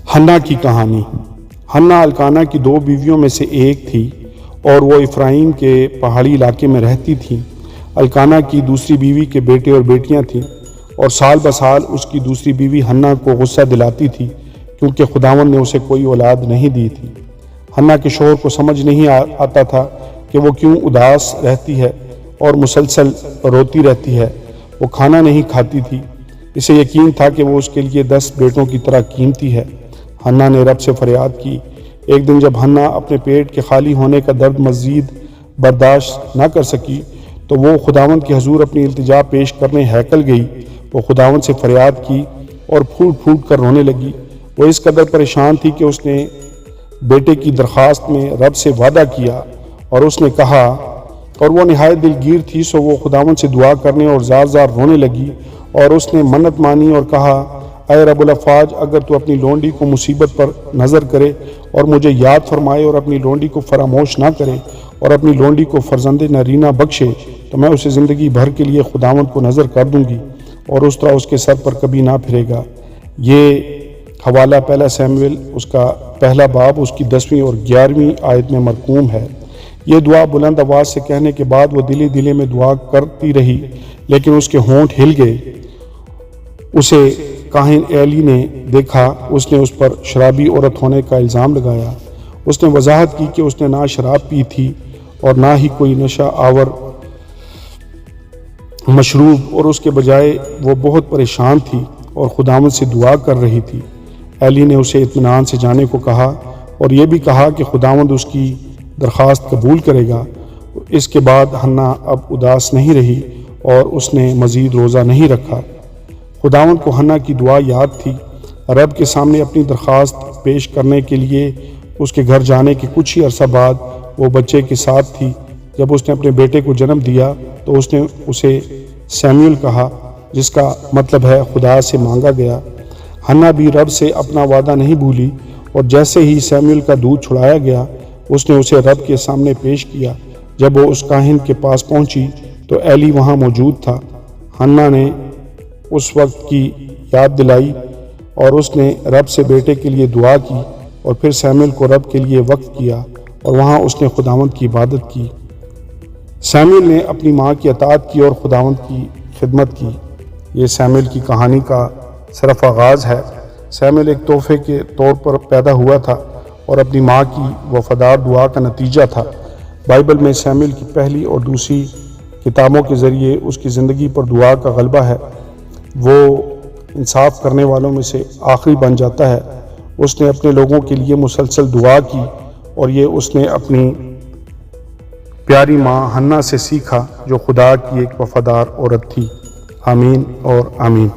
حنا کی کہانی۔ حنا الکانہ کی 2 بیویوں میں سے ایک تھی اور وہ افرایم کے پہاڑی علاقے میں رہتی تھیں۔ الکانہ کی دوسری بیوی کے بیٹے اور بیٹیاں تھیں اور سال بسال اس کی دوسری بیوی حنا کو غصہ دلاتی تھی کیونکہ خداوند نے اسے کوئی اولاد نہیں دی تھی۔ حنا کے شوہر کو سمجھ نہیں آتا تھا کہ وہ کیوں اداس رہتی ہے اور مسلسل روتی رہتی ہے۔ وہ کھانا نہیں کھاتی تھی۔ اسے یقین تھا کہ وہ اس کے لیے 10 بیٹوں کی طرح قیمتی ہے۔ حنا نے رب سے فریاد کی۔ ایک دن جب حنا اپنے پیٹ کے خالی ہونے کا درد مزید برداشت نہ کر سکی تو وہ خداوند کے حضور اپنی التجا پیش کرنے ہیکل گئی۔ وہ خداوند سے فریاد کی اور پھوٹ پھوٹ کر رونے لگی۔ وہ اس قدر پریشان تھی کہ اس نے بیٹے کی درخواست میں رب سے وعدہ کیا اور اس نے کہا، اور وہ نہایت دلگیر تھی، سو وہ خداوند سے دعا کرنے اور زار زار رونے لگی اور اس نے منت مانی اور کہا، اے رب الافواج، اگر تو اپنی لونڈی کو مصیبت پر نظر کرے اور مجھے یاد فرمائے اور اپنی لونڈی کو فراموش نہ کرے اور اپنی لونڈی کو فرزند نرینہ بخشے تو میں اسے زندگی بھر کے لیے خداوند کو نظر کر دوں گی اور اس طرح اس کے سر پر کبھی نہ پھرے گا۔ یہ حوالہ پہلا سیموئیل اس کا پہلا باب اس کی 10ویں اور 11ویں آیت میں مرقوم ہے۔ یہ دعا بلند آواز سے کہنے کے بعد وہ دلے دلے میں دعا کرتی رہی، لیکن اس کے ہونٹ ہل گئے۔ اسے کاہن ایلی نے دیکھا۔ اس نے اس پر شرابی عورت ہونے کا الزام لگایا۔ اس نے وضاحت کی کہ اس نے نہ شراب پی تھی اور نہ ہی کوئی نشہ آور مشروب، اور اس کے بجائے وہ بہت پریشان تھی اور خداوند سے دعا کر رہی تھی۔ ایلی نے اسے اطمینان سے جانے کو کہا اور یہ بھی کہا کہ خداوند اس کی درخواست قبول کرے گا۔ اس کے بعد حنا اب اداس نہیں رہی اور اس نے مزید روزہ نہیں رکھا۔ خداوند کو حنا کی دعا یاد تھی۔ رب کے سامنے اپنی درخواست پیش کرنے کے لیے اس کے گھر جانے کے کچھ ہی عرصہ بعد وہ بچے کے ساتھ تھی۔ جب اس نے اپنے بیٹے کو جنم دیا تو اس نے اسے سیموئیل کہا، جس کا مطلب ہے خدا سے مانگا گیا۔ حنا بھی رب سے اپنا وعدہ نہیں بھولی اور جیسے ہی سیموئیل کا دودھ چھڑایا گیا اس نے اسے رب کے سامنے پیش کیا۔ جب وہ اس کاہن کے پاس پہنچی تو ایلی وہاں موجود تھا۔ حنا نے اس وقت کی یاد دلائی اور اس نے رب سے بیٹے کے لیے دعا کی اور پھر سیموئیل کو رب کے لیے وقف کیا اور وہاں اس نے خداوند کی عبادت کی۔ سیموئیل نے اپنی ماں کی اطاعت کی اور خداوند کی خدمت کی۔ یہ سیموئیل کی کہانی کا صرف آغاز ہے۔ سیموئیل ایک تحفے کے طور پر پیدا ہوا تھا اور اپنی ماں کی وفادار دعا کا نتیجہ تھا۔ بائبل میں سیموئیل کی پہلی اور دوسری کتابوں کے ذریعے اس کی زندگی پر دعا کا غلبہ ہے۔ وہ انصاف کرنے والوں میں سے آخری بن جاتا ہے۔ اس نے اپنے لوگوں کے لیے مسلسل دعا کی اور یہ اس نے اپنی پیاری ماں حنا سے سیکھا جو خدا کی ایک وفادار عورت تھی۔ آمین اور آمین۔